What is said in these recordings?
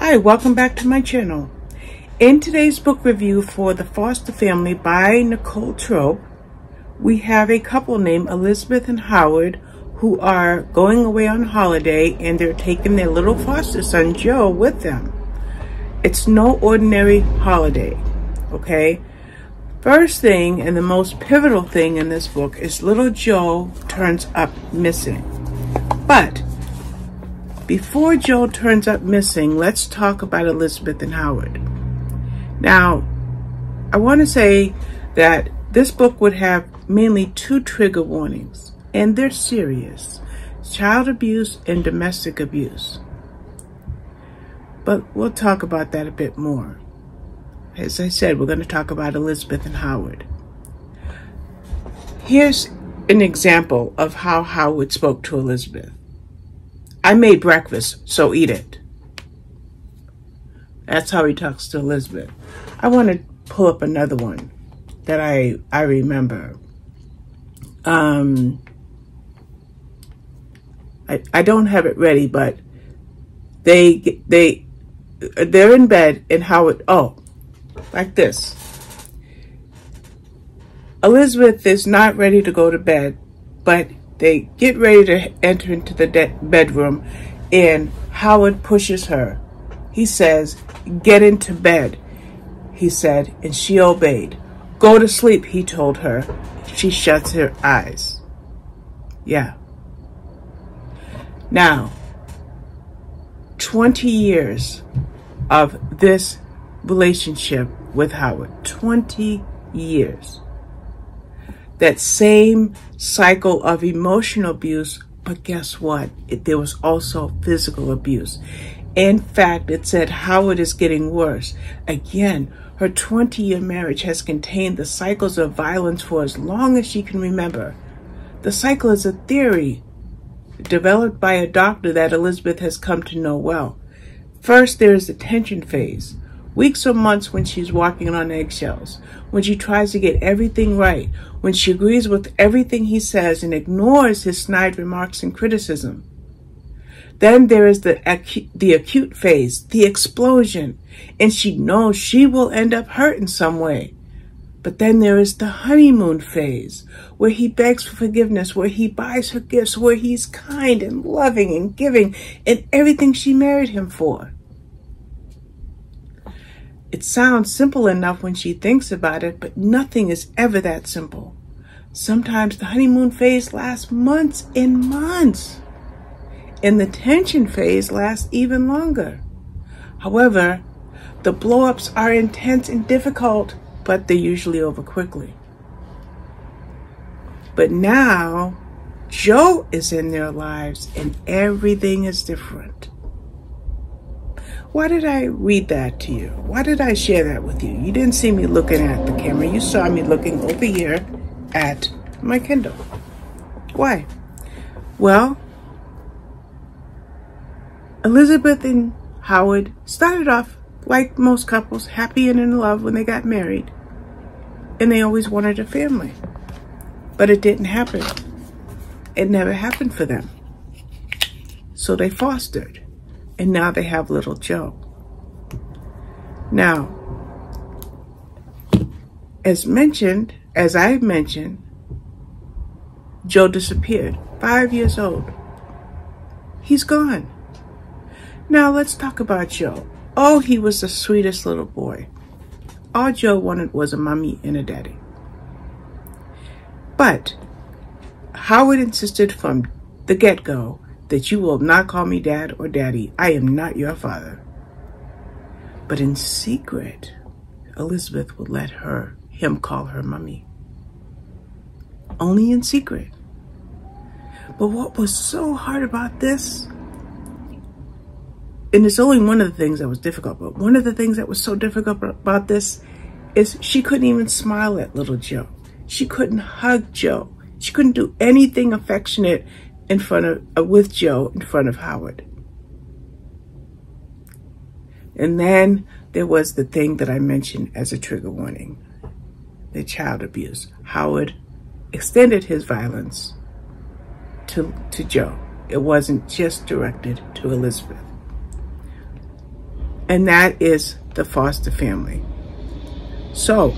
Hi, welcome back to my channel. In today's book review for The Foster Family by Nicole Trope, we have a couple named Elizabeth and Howard who are going away on holiday, and they're taking their little foster son Joe with them. It's no ordinary holiday, okay? First thing and the most pivotal thing in this book is little Joe turns up missing. But before Joe turns up missing, let's talk about Elizabeth and Howard. Now, I want to say that this book would have mainly two trigger warnings, and they're serious: child abuse and domestic abuse. But we'll talk about that a bit more. As I said, we're going to talk about Elizabeth and Howard. Here's an example of how Howard spoke to Elizabeth. "I made breakfast, so eat it." That's how he talks to Elizabeth. I want to pull up another one that I remember. I don't have it ready, but they're in bed, and Howard, like this. Elizabeth is not ready to go to bed, but they get ready to enter into the bedroom, and Howard pushes her. He says, "Get into bed," he said, and she obeyed. "Go to sleep," he told her. She shuts her eyes. Yeah. Now, 20 years of this relationship with Howard. 20 years. That same cycle of emotional abuse, but guess what? There was also physical abuse. In fact, it said Howard is getting worse. Again, her 20-year marriage has contained the cycles of violence for as long as she can remember. The cycle is a theory developed by a doctor that Elizabeth has come to know well. First, there is the tension phase. Weeks or months when she's walking on eggshells, when she tries to get everything right, when she agrees with everything he says and ignores his snide remarks and criticism. Then there is the acute phase, the explosion, and she knows she will end up hurt in some way. But then there is the honeymoon phase, where he begs for forgiveness, where he buys her gifts, where he's kind and loving and giving and everything she married him for. It sounds simple enough when she thinks about it, but nothing is ever that simple. Sometimes the honeymoon phase lasts months and months, and the tension phase lasts even longer. However, the blow-ups are intense and difficult, but they're usually over quickly. But now, Joe is in their lives, and everything is different. Why did I read that to you? Why did I share that with you? You didn't see me looking at the camera. You saw me looking over here at my Kindle. Why? Well, Elizabeth and Howard started off like most couples, happy and in love when they got married. And they always wanted a family. But it didn't happen. It never happened for them. So they fostered. And now they have little Joe. Now, as I mentioned, Joe disappeared. 5 years old. He's gone. Now let's talk about Joe. Oh, he was the sweetest little boy. All Joe wanted was a mommy and a daddy. But Howard insisted from the get-go that you will not call me dad or daddy. I am not your father. But in secret, Elizabeth would let him call her mommy. Only in secret. But what was so hard about this, and it's only one of the things that was difficult, but one of the things that was so difficult about this is she couldn't even smile at little Joe. She couldn't hug Joe. She couldn't do anything affectionate with Joe in front of Howard. And then there was the thing that I mentioned as a trigger warning, the child abuse. Howard extended his violence to Joe. It wasn't just directed to Elizabeth. and that is the foster family. So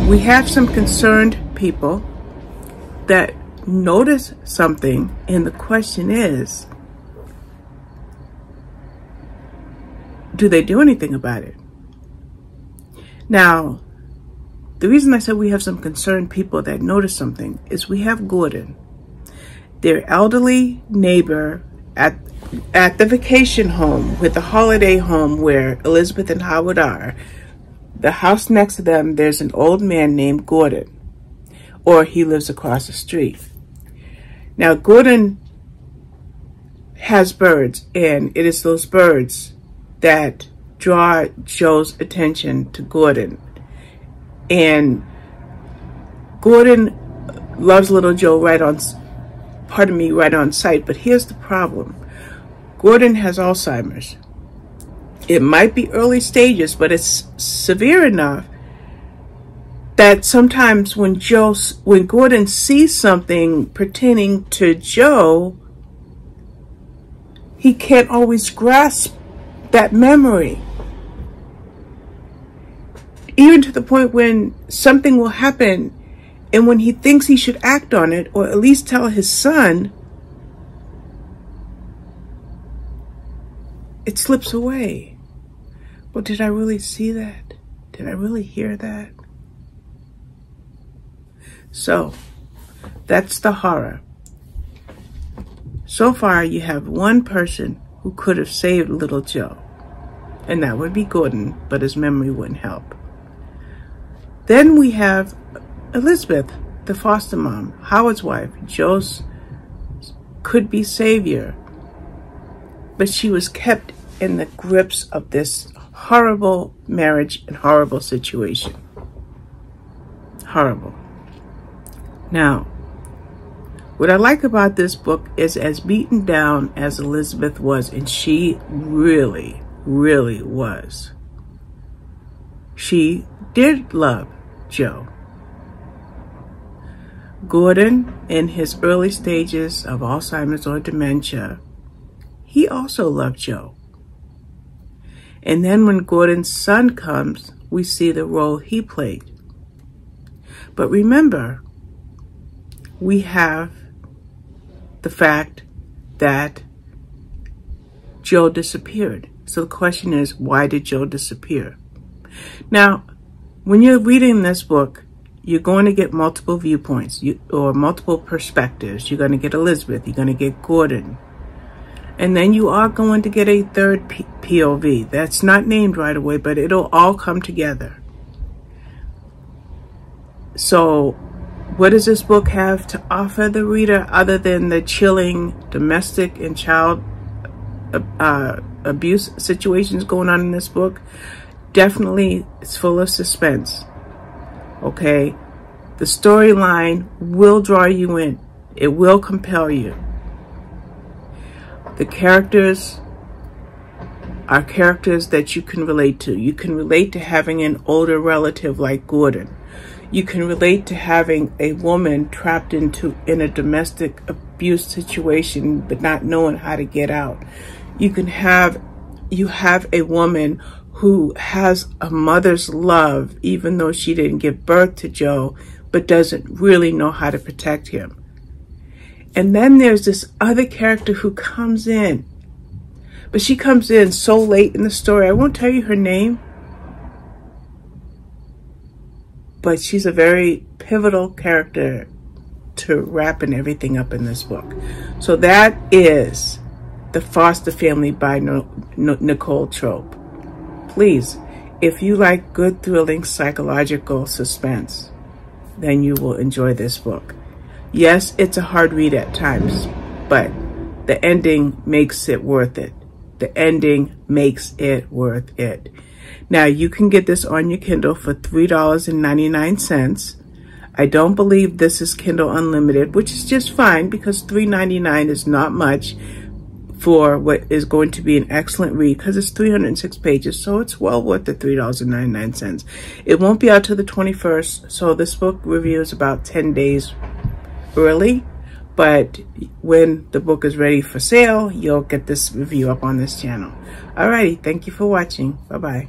we have some concerned people that notice something, and the question is, do they do anything about it? Now, the reason I said we have some concerned people that notice something is we have Gordon, their elderly neighbor at the vacation home, with the holiday home where Elizabeth and Howard are. The house next to them, there's an old man named Gordon, or he lives across the street. Now, Gordon has birds, and it is those birds that draw Joe's attention to Gordon. And Gordon loves little Joe right on sight. But here's the problem. Gordon has Alzheimer's. It might be early stages, but it's severe enough that sometimes when Gordon sees something pertaining to Joe, he can't always grasp that memory. Even to the point when something will happen, and when he thinks he should act on it, or at least tell his son, it slips away. Well, did I really see that? Did I really hear that? So, that's the horror. So far, you have one person who could have saved little Joe, and that would be Gordon, but his memory wouldn't help. Then we have Elizabeth, the foster mom, Howard's wife, Joe's could-be savior, but she was kept in the grips of this horrible marriage and horrible situation. Horrible. Now, what I like about this book is, as beaten down as Elizabeth was, and she really, really was, she did love Joe. Gordon, in his early stages of Alzheimer's or dementia, he also loved Joe. And then when Gordon's son comes, we see the role he played. But remember, we have the fact that Joe disappeared. So the question is, why did Joe disappear? Now, when you're reading this book, you're going to get multiple viewpoints or multiple perspectives. You're going to get Elizabeth. You're going to get Gordon. And then you are going to get a third POV. That's not named right away, but it'll all come together. So what does this book have to offer the reader other than the chilling domestic and child abuse situations going on in this book? Definitely, it's full of suspense. Okay? The storyline will draw you in. It will compel you. The characters are characters that you can relate to. You can relate to having an older relative like Gordon. You can relate to having a woman trapped in a domestic abuse situation but not knowing how to get out. You have a woman who has a mother's love even though she didn't give birth to Joe, but doesn't really know how to protect him. And then there's this other character who comes in, but she comes in so late in the story. I won't tell you her name, but she's a very pivotal character to wrapping everything up in this book. So that is The Foster Family by Nicole Trope. Please, if you like good, thrilling psychological suspense, then you will enjoy this book. Yes, it's a hard read at times, but the ending makes it worth it. The ending makes it worth it. Now, you can get this on your Kindle for $3.99. I don't believe this is Kindle Unlimited, which is just fine because $3.99 is not much for what is going to be an excellent read because it's 306 pages, so it's well worth the $3.99. It won't be out till the 21st, so this book review is about 10 days early, But when the book is ready for sale, you'll get this review up on this channel. Alrighty, thank you for watching. Bye-bye.